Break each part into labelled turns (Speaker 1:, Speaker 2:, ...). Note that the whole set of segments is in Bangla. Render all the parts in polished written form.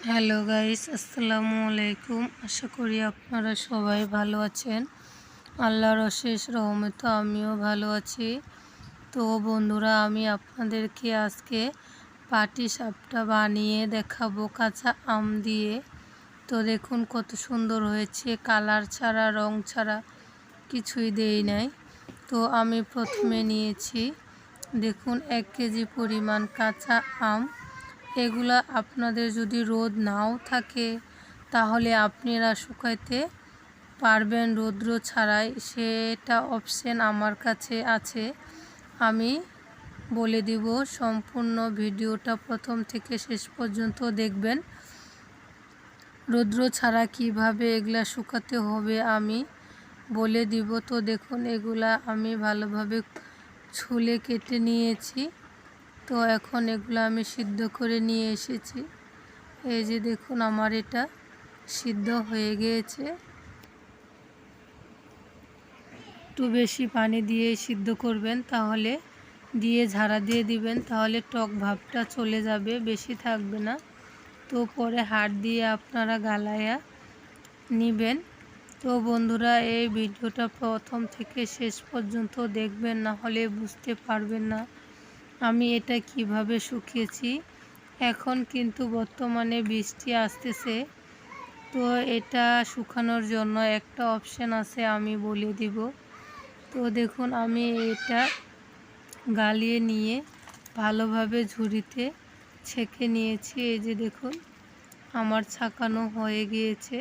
Speaker 1: হ্যালো গাইস, আসসালামু আলাইকুম। আশা করি আপনারা সবাই ভালো আছেন। আল্লাহর অশেষ রহমতে আমিও ভালো আছি। তো বন্ধুরা, আমি আপনাদেরকে আজকে পাটিসাপটা বানিয়ে দেখাবো কাঁচা আম দিয়ে। তো দেখুন কত সুন্দর হয়েছে, কালার ছাড়া রং ছাড়া কিছুই দেই নাই। তো আমি প্রথমে নিয়েছি দেখুন 1 কেজি পরিমাণ কাঁচা আম। এগুলা আপনাদের যদি রোদ নাও থাকে তাহলে আপনারা শুকাইতে পারবেন রৌদ্র ছাড়াই, সেটা অপশন আমার কাছে আছে। আমি বলে দিব, সম্পূর্ণ ভিডিওটা প্রথম থেকে শেষ পর্যন্ত দেখবেন। রৌদ্র ছাড়া কিভাবে এগুলা শুকাতে হবে আমি বলে দিব। তো দেখুন এগুলা আমি ভালোভাবে ছুলে কেটে নিয়েছি। তো এখন এগুলো আমি সিদ্ধ করে নিয়ে এসেছি। এই যে দেখুন আমার এটা সিদ্ধ হয়ে গিয়েছে। একটু বেশি পানি দিয়ে সিদ্ধ করবেন, তাহলে দিয়ে ঝাড়া দিয়ে দিবেন, তাহলে টক ভাবটা চলে যাবে, বেশি থাকবে না। তো পরে হাত দিয়ে আপনারা গালায়া নেবেন। তো বন্ধুরা, এই ভিডিওটা প্রথম থেকে শেষ পর্যন্ত দেখবেন, না হলে বুঝতে পারবেন না আমি এটা কিভাবে শুকিয়েছি। এখন কিন্তু বর্তমানে বৃষ্টি আসতেছে, তো এটা শুকানোর জন্য একটা অপশন আছে, আমি বলে দিব। তো দেখুন আমি এটা গালিয়ে নিয়ে ভালোভাবে ঝুড়িতে ছেঁকে নিয়েছি। এই যে দেখুন আমার ছাকানো হয়ে গিয়েছে।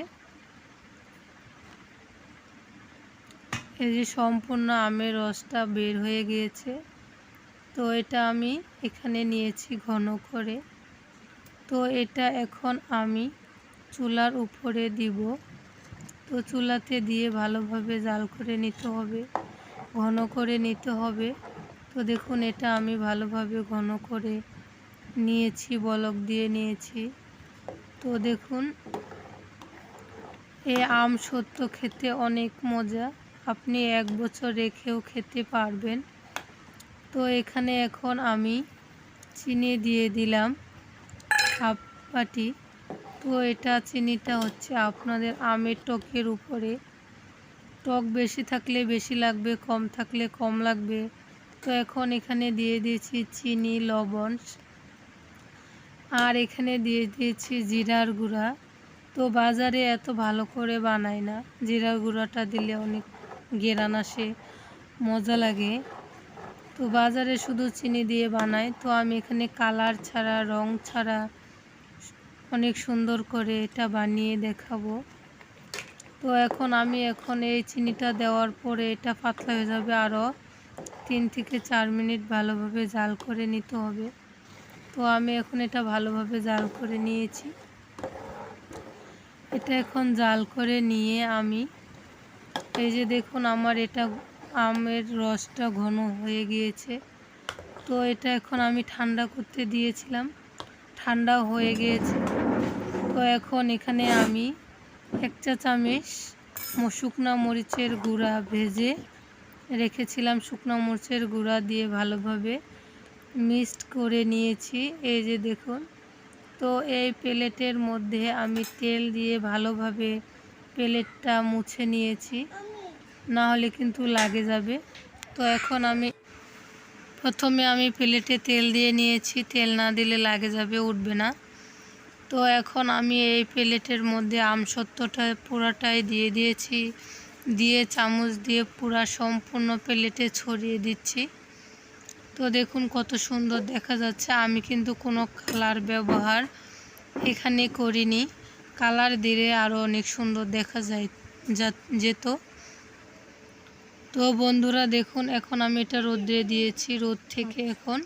Speaker 1: এই যে সম্পূর্ণ আমের রসটা বের হয়ে গিয়েছে। তো এটা আমি এখানে নিয়েছি ঘন করে। তো এটা এখন আমি চুলার উপরে দিব। তো চুলাতে দিয়ে ভালোভাবে জাল করে নিতে হবে, ঘন করে নিতে হবে। তো দেখুন এটা আমি ভালোভাবে ঘন করে নিয়েছি, বলক দিয়ে নিয়েছি। তো দেখুন এই আম সত্য খেতে অনেক মজা, আপনি 1 বছর রেখেও খেতে পারবেন। তো এখানে এখন আমি চিনি দিয়ে দিলাম হাফ বাটি। তো এটা চিনিটা হচ্ছে আপনাদের আমের টকের উপরে, টক বেশি থাকলে বেশি লাগবে, কম থাকলে কম লাগবে। তো এখন এখানে দিয়ে দিয়েছি চিনি, লবণ, আর এখানে দিয়ে দিয়েছি জিরার গুঁড়া। তো বাজারে এত ভালো করে বানায় না, জিরার গুঁড়াটা দিলে অনেক ঘেরান আসে, মজা লাগে। তো বাজারে শুধু চিনি দিয়ে বানায়, তো আমি এখানে কালার ছাড়া রং ছাড়া অনেক সুন্দর করে এটা বানিয়ে দেখাবো। তো এখন এই চিনিটা দেওয়ার পরে এটা পাতলা হয়ে যাবে, আরও 3 থেকে 4 মিনিট ভালোভাবে জাল করে নিতে হবে। তো আমি এখন এটা ভালোভাবে জাল করে নিয়েছি। এটা এখন জাল করে নিয়ে আমি এই যে দেখুন আমার এটা আমের রসটা ঘন হয়ে গিয়েছে। তো এটা এখন আমি ঠান্ডা করতে দিয়েছিলাম, ঠান্ডা হয়ে গিয়েছে। তো এখন এখানে আমি 1 চা চামচ শুকনা মরিচের গুঁড়া ভেজে রেখেছিলাম, শুকনো মরিচের গুঁড়া দিয়ে ভালোভাবে মিক্সড করে নিয়েছি। এই যে দেখুন, তো এই প্লেটের মধ্যে আমি তেল দিয়ে ভালোভাবে প্লেটটা মুছে নিয়েছি, না হলে কিন্তু লাগে যাবে। তো এখন প্রথমে আমি প্লেটে তেল দিয়ে নিয়েছি, তেল না দিলে লাগে যাবে, উঠবে না। তো এখন আমি এই প্লেটের মধ্যে আমসত্ত্বটা পুরাটাই দিয়ে দিয়েছি, দিয়ে চামচ দিয়ে পুরা সম্পূর্ণ প্লেটে ছড়িয়ে দিচ্ছি। তো দেখুন কত সুন্দর দেখা যাচ্ছে। আমি কিন্তু কোনো কালার ব্যবহার এখানে করিনি, কালার দিলে আরও অনেক সুন্দর দেখা যেত। তো বন্ধুরা দেখুন এখন আমি এটা রোদে দিয়েছি, রোদ থেকে এখন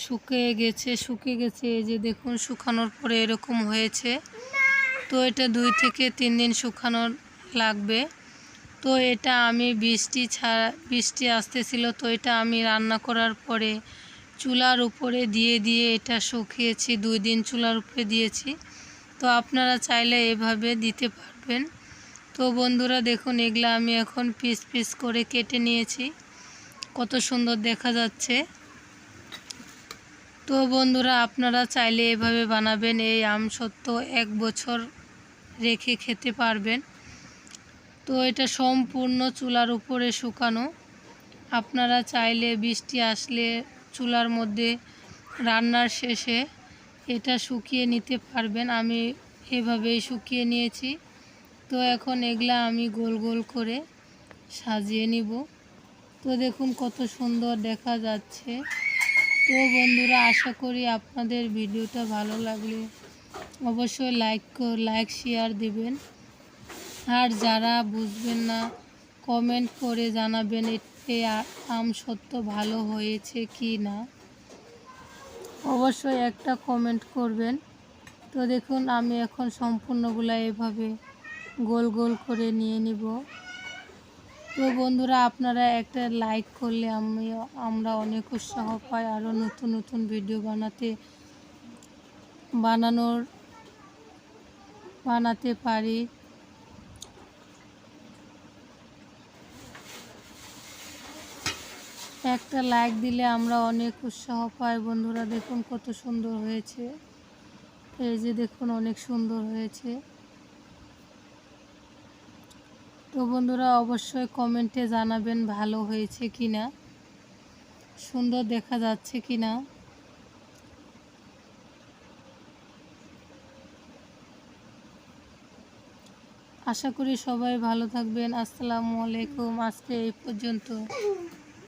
Speaker 1: শুকিয়ে গেছে। এই যে দেখুন শুকানোর পরে এরকম হয়েছে। তো এটা 2 থেকে 3 দিন শুকানো লাগবে। তো এটা আমি বৃষ্টি আসতেছিল, তো এটা আমি রান্না করার পরে চুলার উপরে দিয়ে এটা শুকিয়েছি, 2 দিন চুলার উপরে দিয়েছি। তো আপনারা চাইলে এভাবে দিতে পারবেন। তো বন্ধুরা দেখুন এগুলা আমি এখন পিস পিস করে কেটে নিয়েছি, কত সুন্দর দেখা যাচ্ছে। তো বন্ধুরা, আপনারা চাইলে এভাবে বানাবেন, এই আমসত্ত্ব 1 বছর রেখে খেতে পারবেন। তো এটা সম্পূর্ণ চুলার উপরে শুকানো। আপনারা চাইলে বৃষ্টি আসলে চুলার মধ্যে রান্নার শেষে এটা শুকিয়ে নিতে পারবেন। আমি এভাবেই শুকিয়ে নিয়েছি। তো এখন এগুলা আমি গোল গোল করে সাজিয়ে নিব। তো দেখুন কত সুন্দর দেখা যাচ্ছে। তো বন্ধুরা, আশা করি আপনাদের ভিডিওটা ভালো লাগলে অবশ্যই লাইক শেয়ার দিবেন। আর যারা বুঝবেন না কমেন্ট করে জানাবেন এই আমসত্ত্ব ভালো হয়েছে কি না, অবশ্যই একটা কমেন্ট করবেন। তো দেখুন আমি এখন সম্পূর্ণগুলো এভাবে গোল গোল করে নিয়ে নিব। তো বন্ধুরা, আপনারা একটা লাইক করলে আমরা অনেক উৎসাহ পাই আরও নতুন নতুন ভিডিও বানাতে পারি। একটা লাইক দিলে আমরা অনেক উৎসাহ পাই। বন্ধুরা দেখুন কত সুন্দর হয়েছে। এই যে দেখুন অনেক সুন্দর হয়েছে। তো বন্ধুরা, অবশ্যই কমেন্টে জানাবেন ভালো হয়েছে কিনা, সুন্দর দেখা যাচ্ছে কিনা। আশা করি সবাই ভালো থাকবেন। আসসালামু আলাইকুম। আজকে এই পর্যন্ত।